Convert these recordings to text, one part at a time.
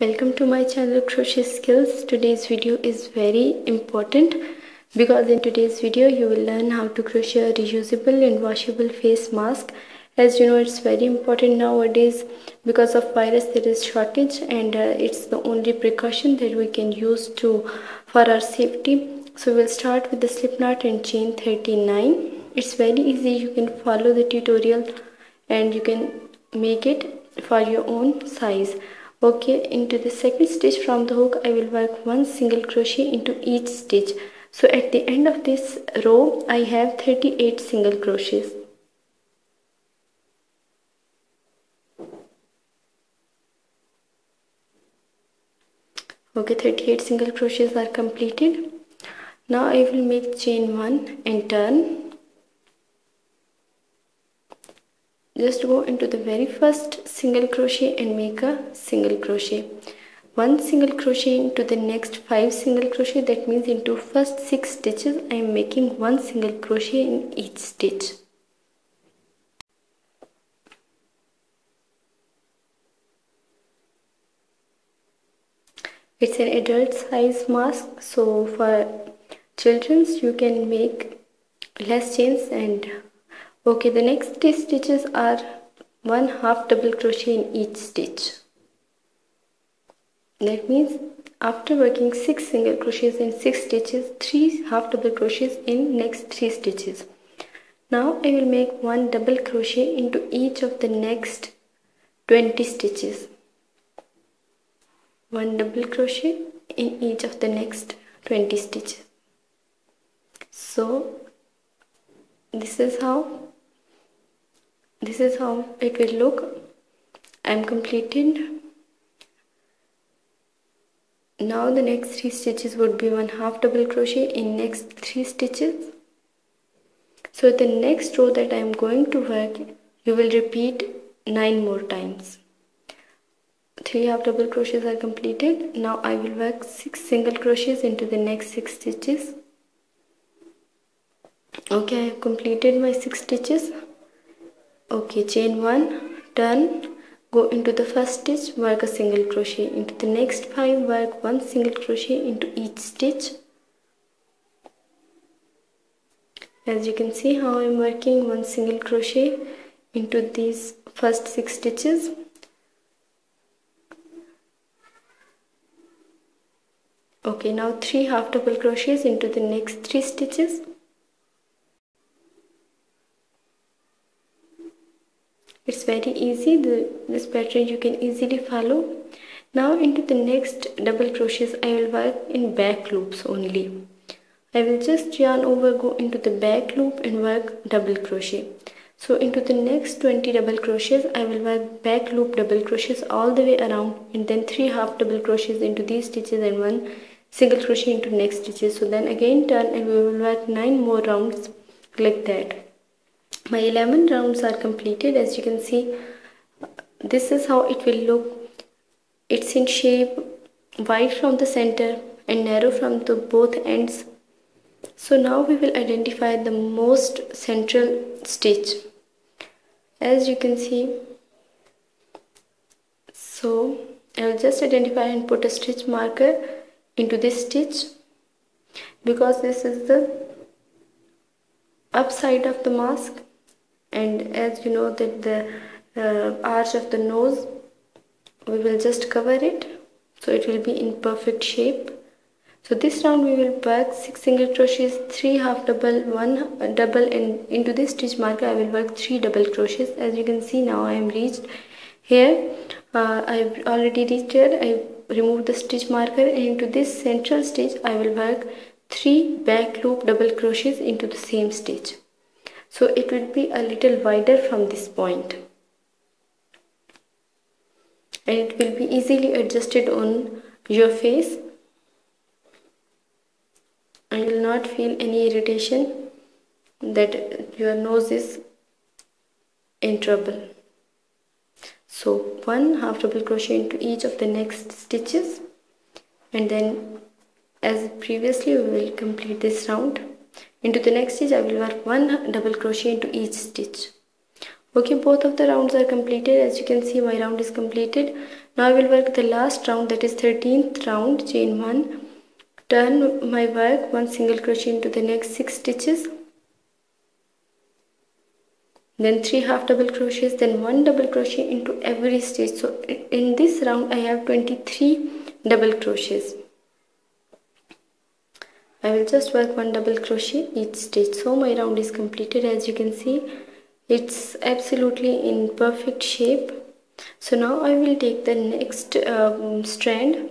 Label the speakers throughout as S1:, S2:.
S1: Welcome to my channel Crochet Skills. Today's video is very important because in today's video you will learn how to crochet a reusable and washable face mask. As you know, it's very important nowadays because of virus. There is shortage and it's the only precaution that we can use for our safety. So we'll start with the slip knot and chain 39. It's very easy. You can follow the tutorial and you can make it for your own size. Okay, into the second stitch from the hook I will work one single crochet into each stitch. So at the end of this row I have 38 single crochets. Okay, 38 single crochets are completed. Now I will make chain 1 and turn. Just go into the very first single crochet and make a single crochet. One single crochet into the next 5 single crochet. That means into first 6 stitches I am making one single crochet in each stitch. It's an adult size mask, so for children's you can make less chains. And okay, the next 3 stitches are 1 half double crochet in each stitch. That means after working 6 single crochets in 6 stitches, 3 half double crochets in next 3 stitches. Now I will make 1 double crochet into each of the next 20 stitches. 1 double crochet in each of the next 20 stitches. So this is how it will look. I am completed. Now the next 3 stitches would be 1 half double crochet in next 3 stitches. So the next row that I am going to work, you will repeat 9 more times. 3 half double crochets are completed. Now I will work 6 single crochets into the next 6 stitches. Okay, I have completed my 6 stitches. Okay, chain 1, turn, go into the first stitch, work a single crochet. Into the next 5, work 1 single crochet into each stitch. As you can see how I am working 1 single crochet into these first 6 stitches. Okay, now 3 half double crochets into the next 3 stitches. It's very easy. This pattern you can easily follow. Now into the next double crochets I will work in back loops only. I will just yarn over, go into the back loop and work double crochet. So into the next 20 double crochets I will work back loop double crochets all the way around, and then 3 half double crochets into these stitches and 1 single crochet into next stitches. So then again turn and we will work 9 more rounds like that. My 11 rounds are completed. As you can see, this is how it will look. It's in shape wide from the center and narrow from the both ends. So now we will identify the most central stitch. As you can see, so I will just identify and put a stitch marker into this stitch because this is the upside of the mask, and as you know that the arch of the nose, we will just cover it so it will be in perfect shape. So this round we will work 6 single crochets, 3 half double, 1 double, and into this stitch marker I will work 3 double crochets. As you can see, now I am reached here. I have already reached here. I remove the stitch marker, and into this central stitch I will work 3 back loop double crochets into the same stitch. So it will be a little wider from this point, and it will be easily adjusted on your face, and you will not feel any irritation that your nose is in trouble. So 1 half double crochet into each of the next stitches, and then as previously we will complete this round. Into the next stitch I will work 1 double crochet into each stitch. Okay, both of the rounds are completed. As you can see, my round is completed. Now I will work the last round, that is 13th round, chain 1, turn my work 1 single crochet into the next 6 stitches, then 3 half double crochets, then 1 double crochet into every stitch. So in this round I have 23 double crochets. I will just work 1 double crochet each stitch. So my round is completed. As you can see, it's absolutely in perfect shape. So now I will take the next strand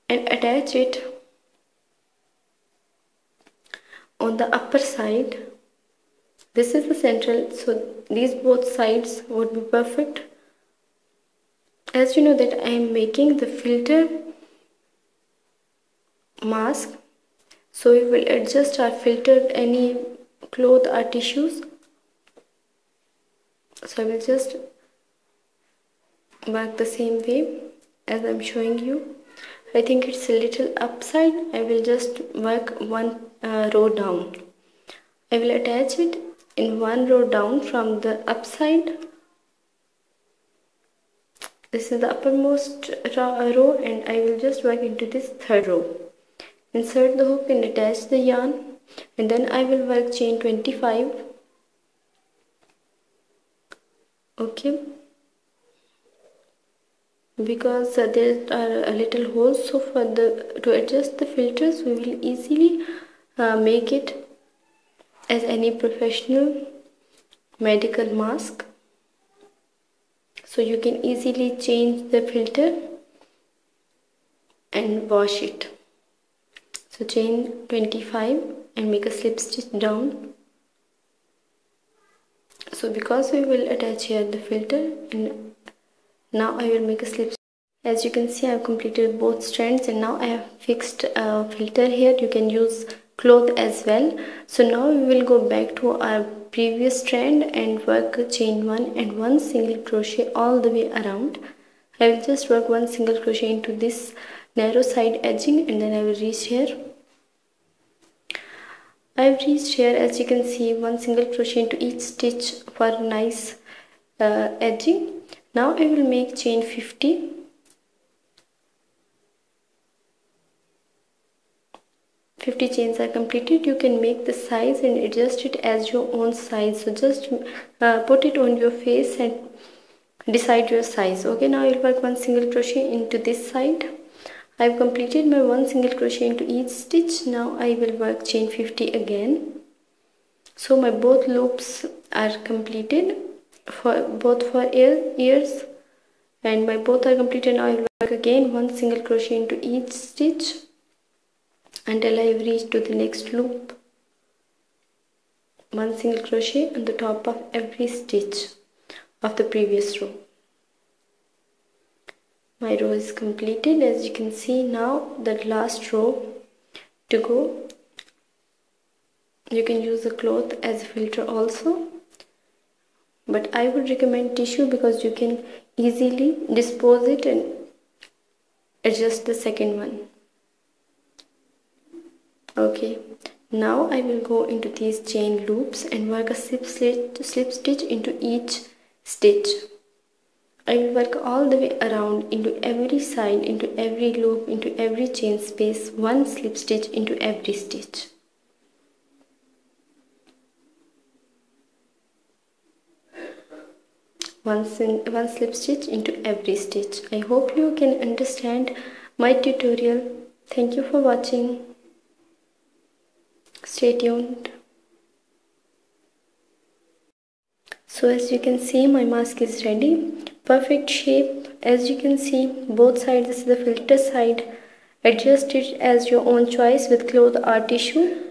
S1: and attach it on the upper side. This is the central, so these both sides would be perfect. As you know that I am making the filter mask, so we will adjust or filter any cloth or tissues. So I will just work the same way as I'm showing you. I think it's a little upside. I will just work 1 row down. I will attach it in 1 row down from the upside. This is the uppermost row, and I will just work into this 3rd row. Insert the hook and attach the yarn, and then I will work chain 25. Okay, because there are a little holes, so for to adjust the filters we will easily make it as any professional medical mask. So you can easily change the filter and wash it. So chain 25 and make a slip stitch down. So because we will attach here the filter, and now I will make a slip. As you can see, I have completed both strands, and now I have fixed a filter here. You can use cloth as well. So now we will go back to our previous strand and work chain 1 and 1 single crochet all the way around. I will just work 1 single crochet into this narrow side edging, and then I will reach here. I have reached here. As you can see, 1 single crochet into each stitch for nice edging. Now I will make chain 50. 50 chains are completed. You can make the size and adjust it as your own size. So just put it on your face and decide your size. Okay, now I will work 1 single crochet into this side. I have completed my 1 single crochet into each stitch. Now I will work chain 50 again. So my both loops are completed for ears, and my both are completed. Now I will work again 1 single crochet into each stitch until I have reached to the next loop. 1 single crochet on the top of every stitch of the previous row. My row is completed. As you can see, now the last row to go. You can use a cloth as a filter also, but I would recommend tissue because you can easily dispose it and adjust the second one. Okay, now I will go into these chain loops and work a slip stitch into each stitch. I will work all the way around into every side, into every loop, into every chain space, 1 slip stitch into every stitch. One slip stitch into every stitch. I hope you can understand my tutorial. Thank you for watching. Stay tuned. So as you can see, my mask is ready. Perfect shape. As you can see, both sides. This is the filter side. Adjust it as your own choice with cloth or tissue.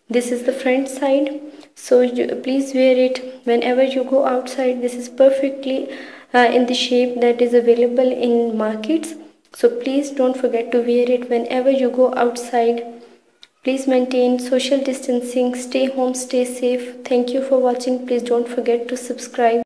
S1: This is the front side. So please wear it whenever you go outside. This is perfectly in the shape that is available in markets. So please don't forget to wear it whenever you go outside. Please maintain social distancing. Stay home, stay safe. Thank you for watching. Please don't forget to subscribe.